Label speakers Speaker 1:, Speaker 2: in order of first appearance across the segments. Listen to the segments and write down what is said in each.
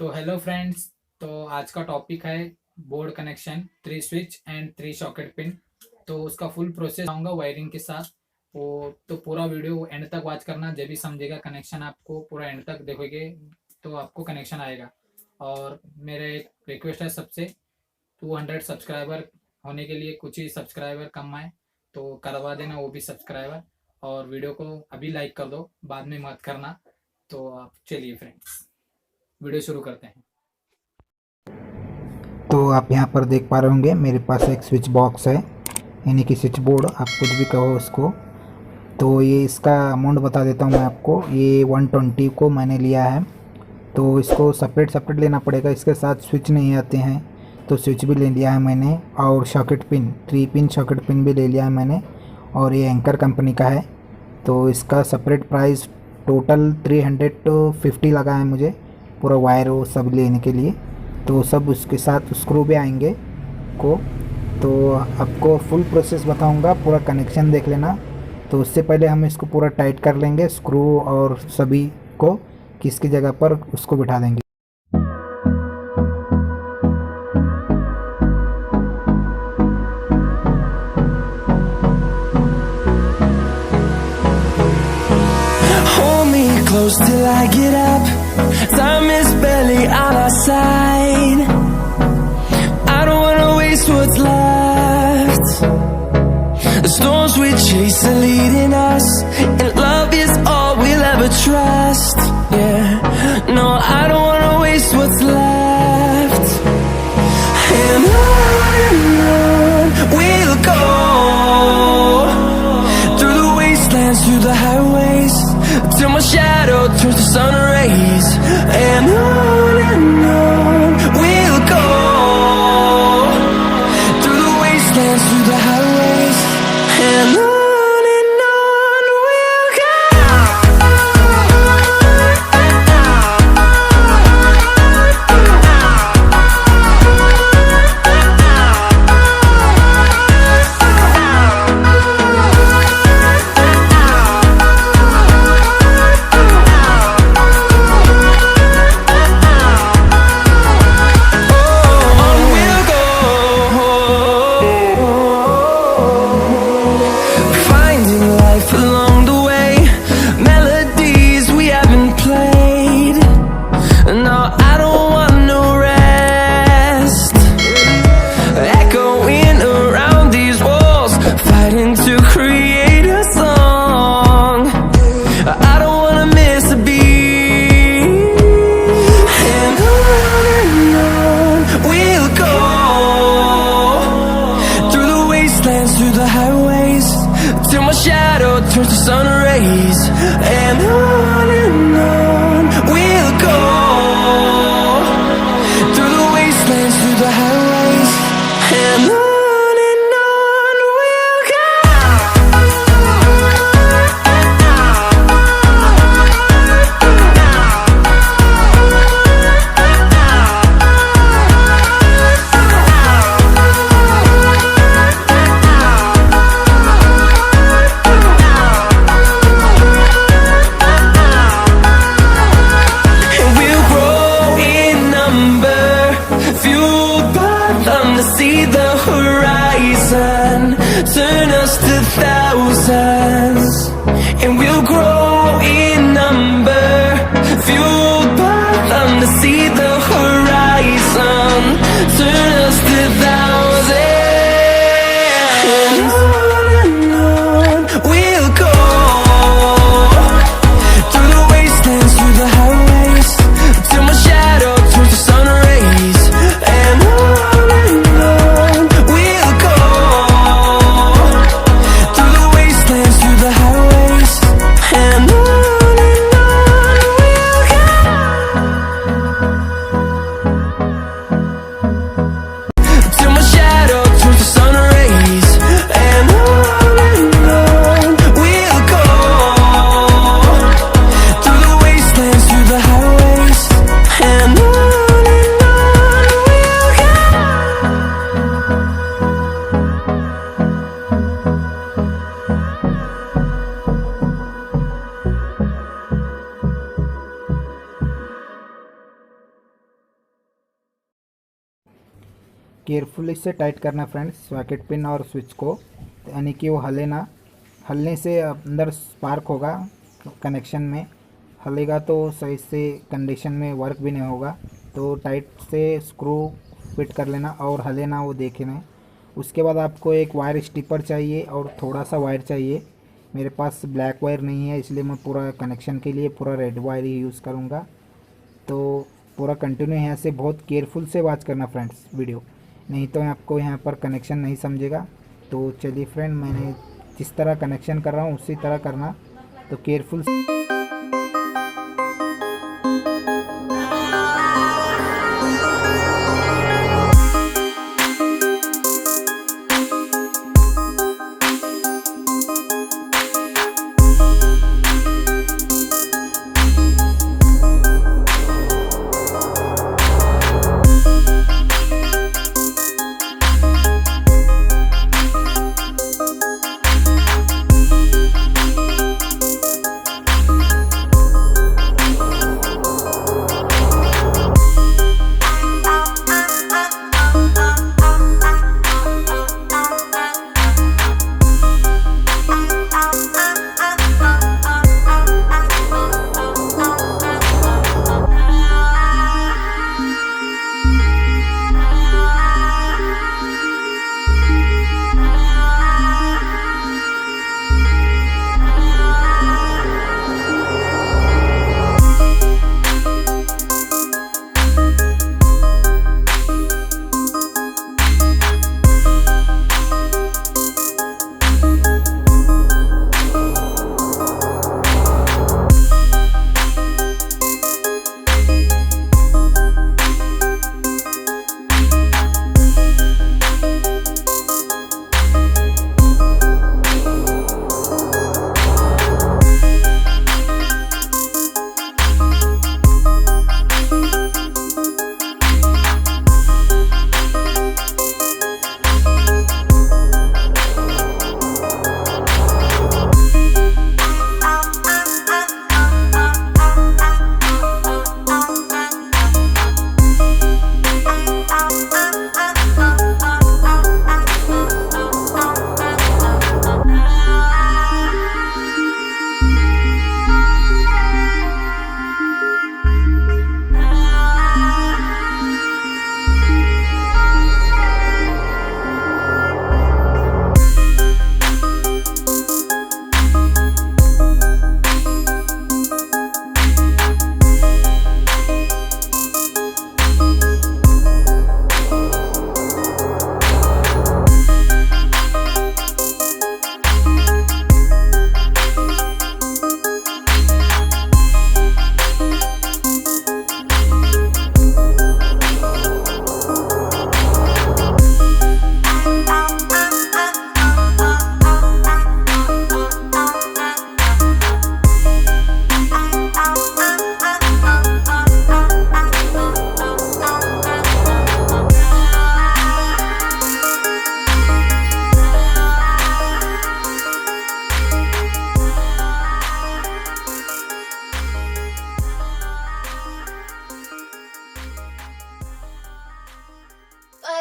Speaker 1: तो hello friends. तो आज का टॉपिक है board connection, 3 switch and 3 socket pin. तो उसका फुल प्रोसेस आऊँगा वायरिंग के साथ। वो तो पूरा वीडियो एंड तक वॉच करना, जब भी समझेगा कनेक्शन, आपको पूरा एंड तक देखोगे तो आपको कनेक्शन आएगा। और मेरे एक रिक्वेस्ट है सबसे, 200 सब्सक्राइबर होने के लिए कुछ ही सब्सक्राइबर कम आए तो करवा देना वो भी सब्सक्राइबर। और वीडियो को अभी लाइक कर दो, बाद में मत करना। तो आप चलिए फ्रेंड्स, वीडियो शुरू करते हैं।
Speaker 2: तो आप यहाँ पर देख पा रहे होंगे मेरे पास एक स्विच बॉक्स है, यानी कि स्विच बोर्ड, आप कुछ भी कहो उसको। तो ये इसका अमाउंट बता देता हूँ मैं आपको। ये 120 को मैंने लिया है। तो इसको सेपरेट सेपरेट लेना पड़ेगा, इसके साथ स्विच नहीं आते हैं। तो स्विच भी ले लिया है मैंने, और socket pin 3 pin socket pin भी ले लिया है मैंने, और ये एंकर कंपनी का है। तो इसका सेपरेट प्राइस टोटल 350 लगा है मुझे, पूरा वायर वो सब लेने के लिए। तो सब उसके साथ स्क्रू भी आएंगे को। तो आपको फुल प्रोसेस बताऊंगा, पूरा कनेक्शन देख लेना। तो उससे पहले हम इसको पूरा टाइट कर लेंगे, स्क्रू और सभी को किसकी जगह पर उसको बिठा देंगे।
Speaker 3: Hold me close till I get up. Time is barely on our side. I don't wanna waste what's left. The storms we chase are leading us, and love is all we'll ever trust. Yeah, no, I don't wanna waste what's left. And on we'll go, through the wastelands, through the highways, till my shadow turns to sun rays. And on we'll go, through the wastelands, through the highways. And on we'll go.
Speaker 2: Carefully से tight करना friends socket pin और switch को, यानी कि वो हिले ना। हलने से अंदर स्पार्क होगा कनेक्शन में, हलेगा तो सही से कंडीशन में वर्क भी नहीं होगा। तो टाइट से स्क्रू फिट कर लेना और हले ना वो देखना। उसके बाद आपको एक वायर स्टिपर चाहिए और थोड़ा सा वायर चाहिए। मेरे पास ब्लैक वायर नहीं है, इसलिए मैं पूरा कनेक्शन के लिए पूरा रेड वायर ही यूज़ करूँगा। तो पूरा कंटिन्यू यहाँ से बहुत केयरफुल से वॉच करना फ्रेंड्स वीडियो, नहीं तो आपको यहाँ पर कनेक्शन नहीं समझेगा। तो चलिए फ्रेंड, मैंने जिस तरह कनेक्शन कर रहा हूँ उसी तरह करना, तो careful.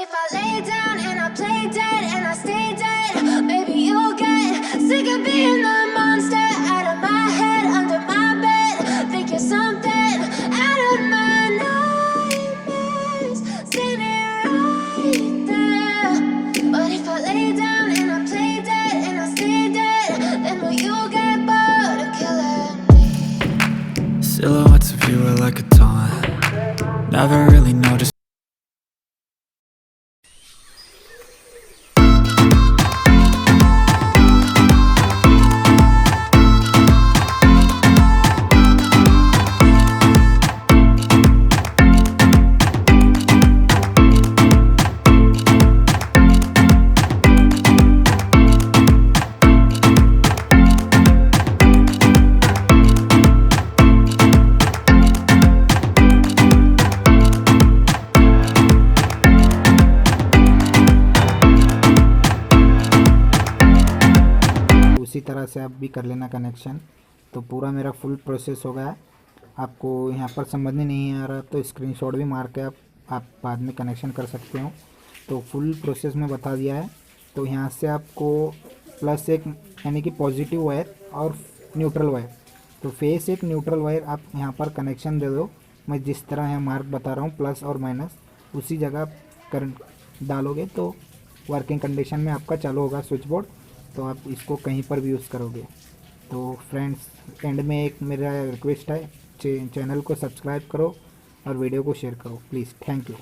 Speaker 3: If I lay down and I play dead and I stay dead, maybe you'll get sick of being the monster out of my head, under my bed. Think you're something out of my nightmares, standing right there. But if I lay down and I play dead and I stay dead, then will you get bored of killing me? Silhouettes of you are like a taunt. Never really noticed.
Speaker 2: उसी तरह से आप भी कर लेना connection. तो पूरा मेरा फुल प्रोसेस हो गया। आपको यहाँ पर समझ में नहीं आ रहा तो स्क्रीनशॉट भी मार के आप बाद में कनेक्शन कर सकते हो। तो फुल प्रोसेस में बता दिया है। तो यहाँ से आपको प्लस एक यानी कि पॉजिटिव वायर और न्यूट्रल वायर, तो फेस एक न्यूट्रल वायर आप यहाँ पर कनेक्शन दे दो। मैं जिस तरह यहाँ मार्क बता रहा हूँ प्लस और माइनस, उसी जगह करंट डालोगे तो वर्किंग कंडीशन में आपका चालू होगा स्विच बोर्ड। तो आप इसको कहीं पर भी यूज़ करोगे। तो फ्रेंड्स, एंड में एक मेरा रिक्वेस्ट है, चैनल को सब्सक्राइब करो और वीडियो को शेयर करो प्लीज़। Thank you.